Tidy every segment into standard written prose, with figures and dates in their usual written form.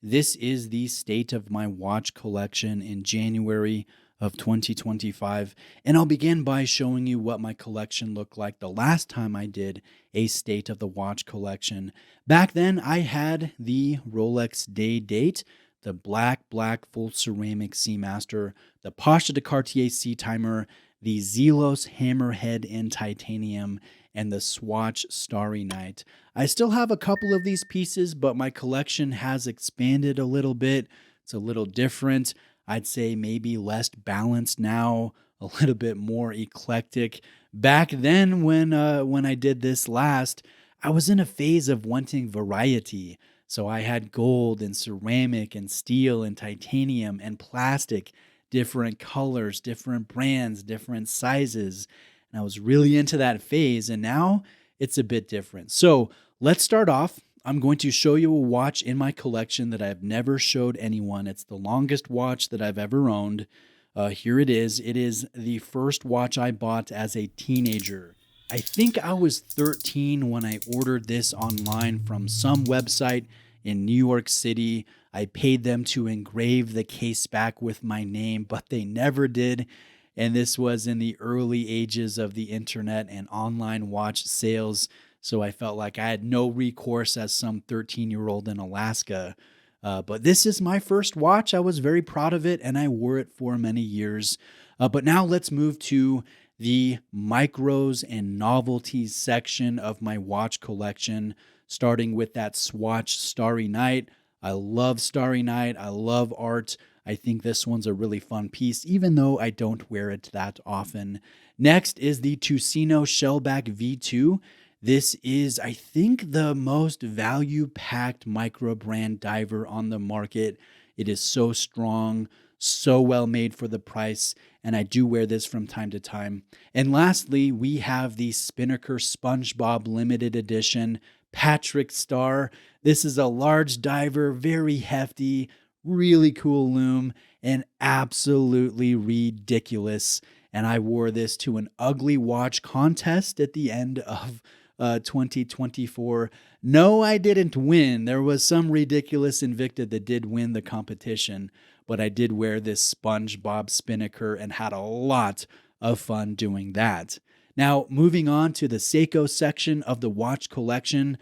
This is the state of my watch collection in January of 2025, and I'll begin by showing you what my collection looked like the last time I did a state of the watch collection. Back then, I had the Rolex Day Date, the black full ceramic Seamaster, the Pasha de Cartier Sea Timer, the Zelos Hammerhead in titanium, and the Swatch Starry Night. I still have a couple of these pieces, but my collection has expanded a little bit. It's a little different. I'd say maybe less balanced now, a little bit more eclectic. Back then, when I did this last, I was in a phase of wanting variety. So I had gold and ceramic and steel and titanium and plastic, different colors, different brands, different sizes. And I was really into that phase. And now it's a bit different. So let's start off. I'm going to show you a watch in my collection that I've never showed anyone. It's the longest watch that I've ever owned. Here it is. It is the first watch I bought as a teenager. I think I was 13 when I ordered this online from some website in New York City. I paid them to engrave the case back with my name, but they never did. And this was in the early ages of the internet and online watch sales. So I felt like I had no recourse as some 13-year-old in Alaska. But this is my first watch. I was very proud of it and I wore it for many years. But now let's move to the micros and novelties section of my watch collection, starting with that Swatch Starry Night. I love Starry Night. I love art. I think this one's a really fun piece, even though I don't wear it that often. Next is the Tusino Shellback V2. This is, I think, the most value-packed micro brand diver on the market. It is so strong, so well made for the price, and I do wear this from time to time. And lastly, we have the Spinnaker SpongeBob Limited Edition Patrick Star. This is a large diver, very hefty, really cool loom, and absolutely ridiculous. And I wore this to an ugly watch contest at the end of 2024. No, I didn't win. There was some ridiculous Invicta that did win the competition, but I did wear this SpongeBob Spinnaker and had a lot of fun doing that. Now, moving on to the Seiko section of the watch collection,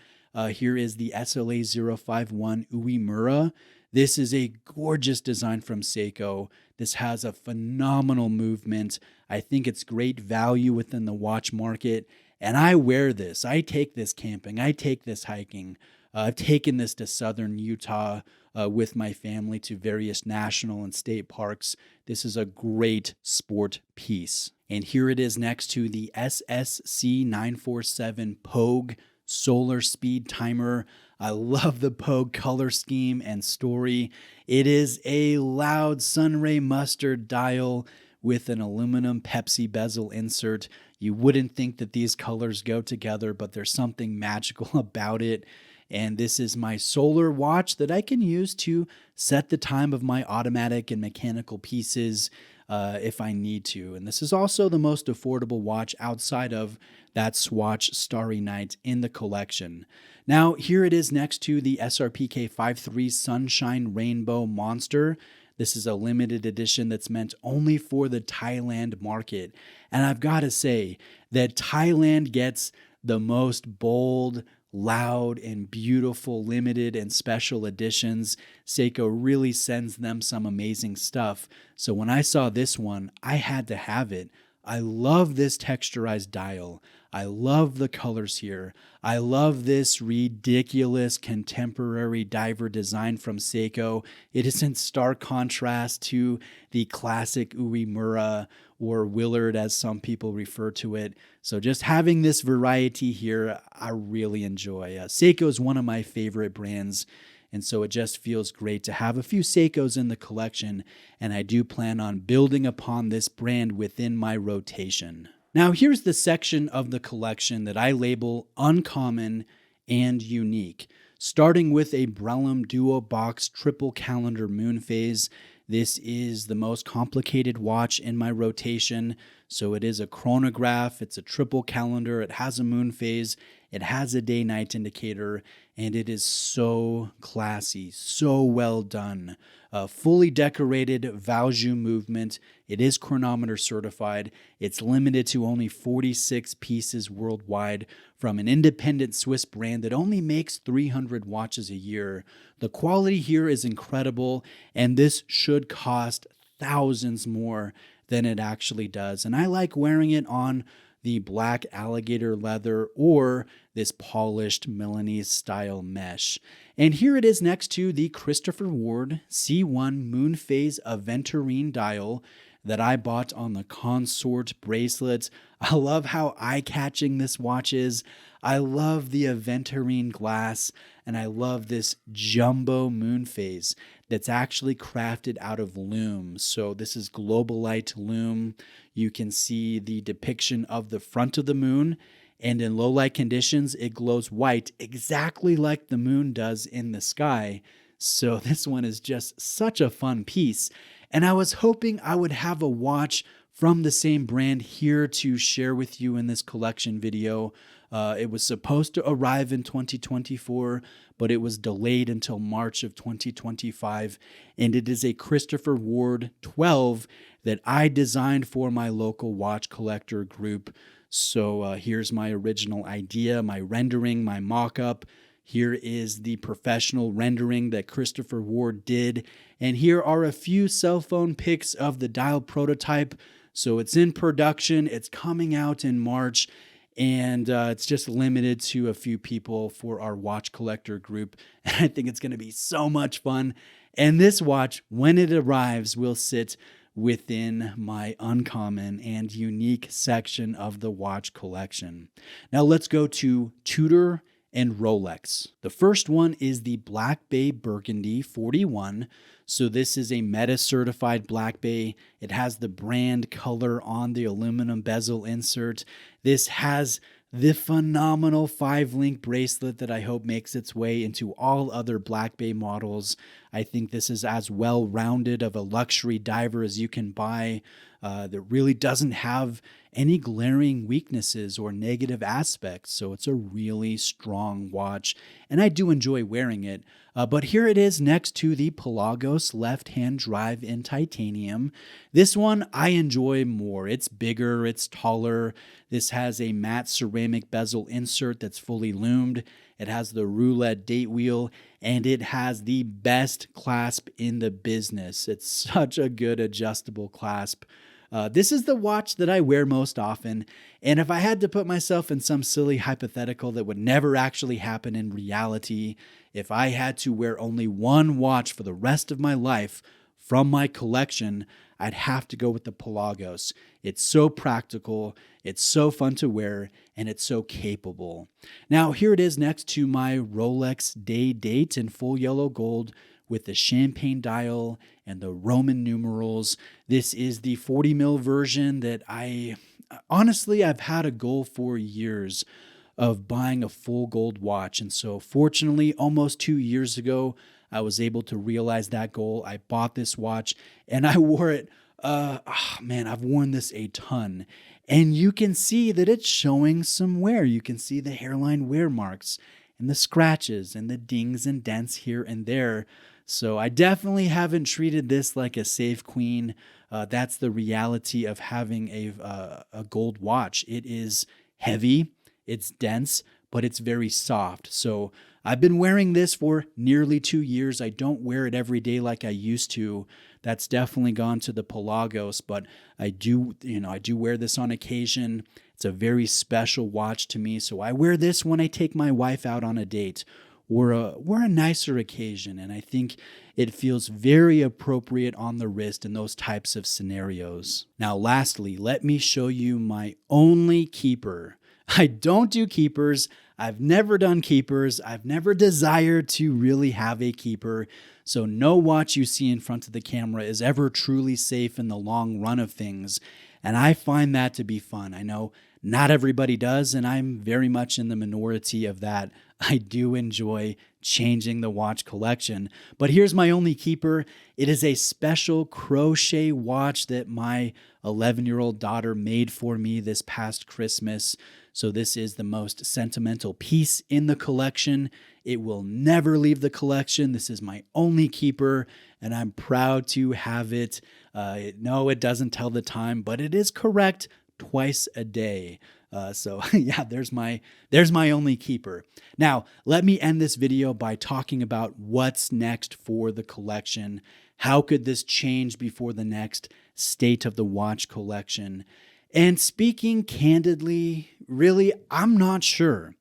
here is the SLA 051 Uemura. This is a gorgeous design from Seiko. This has a phenomenal movement. I think it's great value within the watch market. And I wear this. I take this camping. I take this hiking. I've taken this to southern Utah with my family to various national and state parks. This is a great sport piece. And here it is next to the SSC 947 Pogue Solar Speed Timer. I love the Pogue color scheme and story. It is a loud sunray mustard dial with an aluminum Pepsi bezel insert. You wouldn't think that these colors go together, but there's something magical about it. And this is my solar watch that I can use to set the time of my automatic and mechanical pieces if I need to. And this is also the most affordable watch outside of that Swatch Starry Night in the collection. Now, here it is next to the SRPK 53 Sunshine Rainbow Monster. This is a limited edition that's meant only for the Thailand market. And I've got to say that Thailand gets the most bold, loud, and beautiful limited and special editions. Seiko really sends them some amazing stuff. So when I saw this one, I had to have it. I love this texturized dial. I love the colors here. I love this ridiculous contemporary diver design from Seiko. It is in stark contrast to the classic Uemura or Willard, as some people refer to it. So just having this variety here, I really enjoy. Seiko is one of my favorite brands, and so it just feels great to have a few Seikos in the collection, and I do plan on building upon this brand within my rotation. Now, here's the section of the collection that I label uncommon and unique, starting with a Brellam Duo Box Triple Calendar Moon Phase. This is the most complicated watch in my rotation, So it is a chronograph, it's a triple calendar, it has a moon phase, it has a day-night indicator, and it is so classy, so well done. Fully decorated Valjoux movement. It is chronometer certified. It's limited to only 46 pieces worldwide from an independent Swiss brand that only makes 300 watches a year. The quality here is incredible, and this should cost thousands more than it actually does. And I like wearing it on the black alligator leather or this polished Milanese style mesh. And here it is next to the Christopher Ward C1 Moon Phase Aventurine dial that I bought on the Consort bracelets. I love how eye-catching this watch is. I love the Aventurine glass, and I love this jumbo moon phase that's actually crafted out of lume. So this is Globalite lume. You can see the depiction of the front of the moon, and in low light conditions, it glows white exactly like the moon does in the sky. So this one is just such a fun piece. And I was hoping I would have a watch from the same brand here to share with you in this collection video. It was supposed to arrive in 2024, but it was delayed until March of 2025. And it is a Christopher Ward 12 that I designed for my local watch collector group. So here's my original idea, my rendering, my mock-up. Here is the professional rendering that Christopher Ward did. And here are a few cell phone pics of the dial prototype. So it's in production. It's coming out in March. And it's just limited to a few people for our watch collector group. And I think it's going to be so much fun. And this watch, when it arrives, will sit within my uncommon and unique section of the watch collection. Now let's go to Tudor and Rolex. The first one is the Black Bay Burgundy 41. So this is a Meta certified Black Bay. It has the brand color on the aluminum bezel insert. This has the phenomenal 5-link bracelet that I hope makes its way into all other Black Bay models. I think this is as well-rounded of a luxury diver as you can buy. That really doesn't have any glaring weaknesses or negative aspects. So it's a really strong watch, and I do enjoy wearing it. But here it is next to the Pelagos left-hand drive in titanium. This one I enjoy more. It's bigger, it's taller. This has a matte ceramic bezel insert that's fully lumed. It has the roulette date wheel, and it has the best clasp in the business. It's such a good adjustable clasp. This is the watch that I wear most often, and if I had to put myself in some silly hypothetical that would never actually happen in reality, if I had to wear only one watch for the rest of my life from my collection, I'd have to go with the Pelagos. It's so practical, it's so fun to wear, and it's so capable. Now, here it is next to my Rolex Day Date in full yellow gold with the champagne dial and the Roman numerals. This is the 40 mil version that I've had a goal for years of buying a full gold watch. And so fortunately, almost 2 years ago, I was able to realize that goal. I bought this watch and I wore it. I've worn this a ton. And you can see that it's showing some wear. You can see the hairline wear marks and the scratches and the dings and dents here and there. So I definitely haven't treated this like a safe queen. That's the reality of having a gold watch. It is heavy, it's dense, but it's very soft. So I've been wearing this for nearly 2 years. I don't wear it every day like I used to. That's definitely gone to the Pelagos, but I do wear this on occasion. It's a very special watch to me. So I wear this when I take my wife out on a date or a nicer occasion, and I think it feels very appropriate on the wrist in those types of scenarios. Now, lastly, let me show you my only keeper. I don't do keepers. I've never done keepers. I've never desired to really have a keeper. So no watch you see in front of the camera is ever truly safe in the long run of things. And I find that to be fun. I know Not everybody does, and I'm very much in the minority of that. I do enjoy changing the watch collection. But here's my only keeper. It is a special crochet watch that my 11-year-old daughter made for me this past Christmas. So this is the most sentimental piece in the collection. It will never leave the collection. This is my only keeper, and I'm proud to have it. No, it doesn't tell the time, but it is correct twice a day. So yeah, there's my only keeper. Now, let me end this video by talking about what's next for the collection. How could this change before the next State of the Watch collection? And speaking candidly, really, I'm not sure.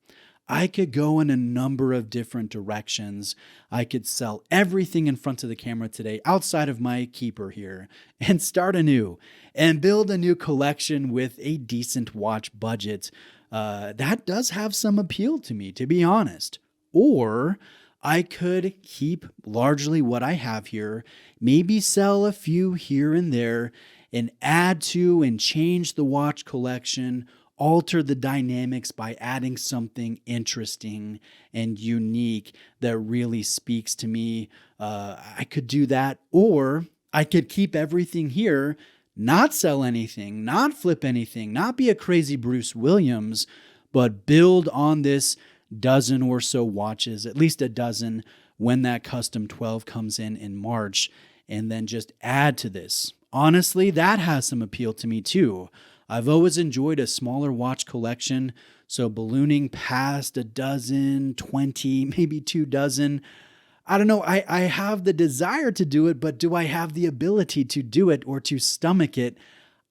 I could go in a number of different directions. I could sell everything in front of the camera today outside of my keeper here and start anew and build a new collection with a decent watch budget. That does have some appeal to me, to be honest. Or I could keep largely what I have here, maybe sell a few here and there, and add to and change the watch collection, alter the dynamics by adding something interesting and unique that really speaks to me. I could do that, or I could keep everything here, not sell anything, not flip anything, not be a crazy Bruce Williams, but build on this dozen or so watches, at least a dozen, when that custom 12 comes in March, and then just add to this. Honestly, that has some appeal to me too. I've always enjoyed a smaller watch collection, so ballooning past a dozen, 20, maybe 2 dozen. I don't know, I have the desire to do it, but do I have the ability to do it or to stomach it?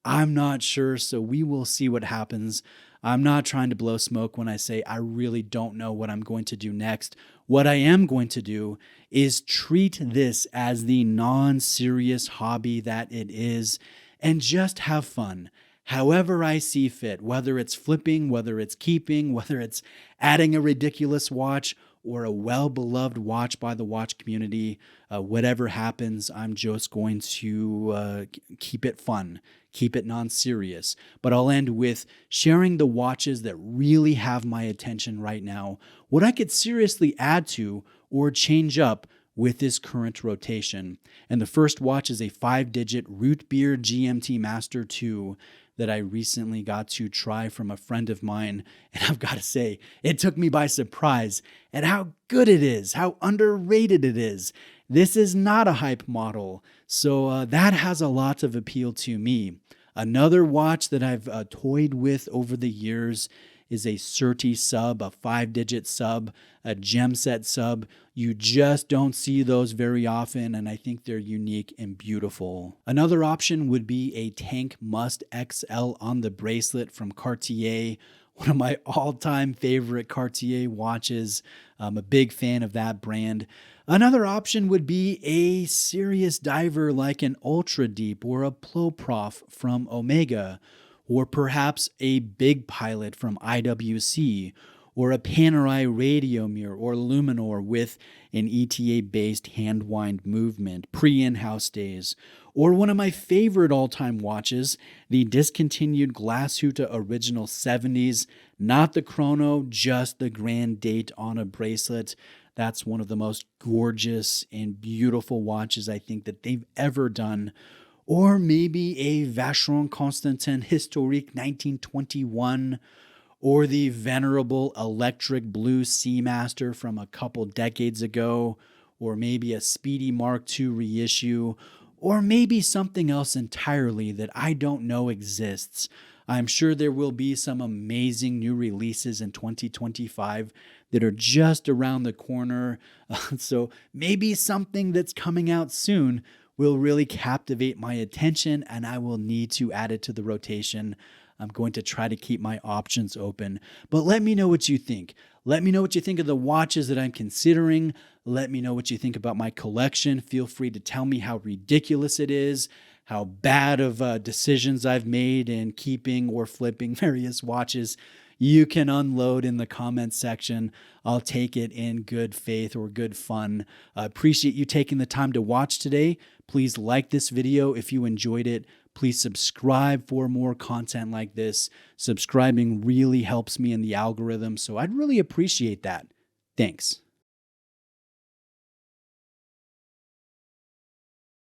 I'm not sure, so we will see what happens. I'm not trying to blow smoke when I say I really don't know what I'm going to do next. What I am going to do is treat this as the non-serious hobby that it is and just have fun. However I see fit, whether it's flipping, whether it's keeping, whether it's adding a ridiculous watch or a well-beloved watch by the watch community, whatever happens, I'm just going to keep it fun, keep it non-serious. But I'll end with sharing the watches that really have my attention right now, what I could seriously add to or change up with this current rotation. And the first watch is a 5-digit Root Beer GMT Master 2 that I recently got to try from a friend of mine. And I've got to say, it took me by surprise at how good it is, how underrated it is. This is not a hype model, so that has a lot of appeal to me. Another watch that I've toyed with over the years is a Surtee sub, a 5-digit sub, a gem set sub. You just don't see those very often, and I think they're unique and beautiful. Another option would be a Tank Must XL on the bracelet from Cartier, one of my all-time favorite Cartier watches. I'm a big fan of that brand. Another option would be a serious diver like an Ultra Deep or a Ploprof from Omega, or perhaps a Big Pilot from IWC, or a Panerai Radiomir or Luminor with an ETA-based hand wind movement, pre-in-house days, or one of my favorite all-time watches, the discontinued Glashütte Original 70s, not the chrono, just the grand date on a bracelet. That's one of the most gorgeous and beautiful watches I think that they've ever done. Or maybe a Vacheron Constantin Historique 1921, or the venerable Electric Blue Seamaster from a couple decades ago, or maybe a Speedy Mark II reissue, or maybe something else entirely that I don't know exists. I'm sure there will be some amazing new releases in 2025 that are just around the corner. So maybe something that's coming out soon will really captivate my attention and I will need to add it to the rotation. I'm going to try to keep my options open. But let me know what you think. Let me know what you think of the watches that I'm considering. Let me know what you think about my collection. Feel free to tell me how ridiculous it is, how bad of decisions I've made in keeping or flipping various watches. You can unload in the comments section. I'll take it in good faith or good fun. I appreciate you taking the time to watch today. Please like this video if you enjoyed it. Please subscribe for more content like this. Subscribing really helps me in the algorithm, so I'd really appreciate that. Thanks.